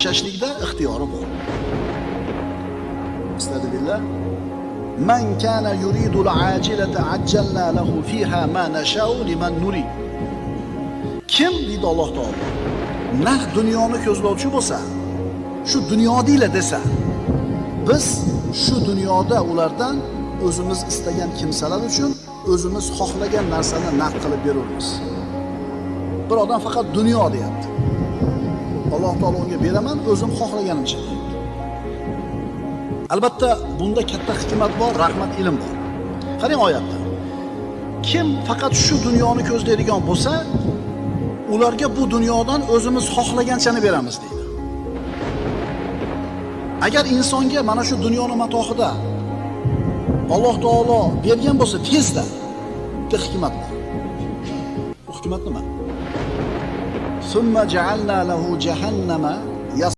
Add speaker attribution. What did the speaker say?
Speaker 1: yashashlikda ixtiyori bor. Estağfirullah. Man kana yuridu al-ajilata ajjalna lahu fiha ma nasha'u liman nurid. Kim deydi Alloh taolo? Naq dunyoni ko'zlovchi bo'lsa, shu dunyodiyla desa, biz shu dunyoda ulardan o'zimiz istagan kimsalar uchun o'zimiz xohlagan narsani naq qilib beramiz. Bir odam faqat dunyo deyapti. Alloh taolo unga beraman, o'zim xohlaganimcha deyapti. Albatta bunda katta hikmat bor, rahmat, ilm bor. Qarang oyatda. Kim faqat shu dunyoni ko'zlaydigan bo'lsa, ularga bu dunyodan o'zimiz xohlaganchani beramiz deydi. Agar insonga mana shu dunyoning matohida Alloh taolo bergan bo'lsa tezda, bitta hikmat bor. Bu hikmat nima? Summa ja'alna lahu jahannama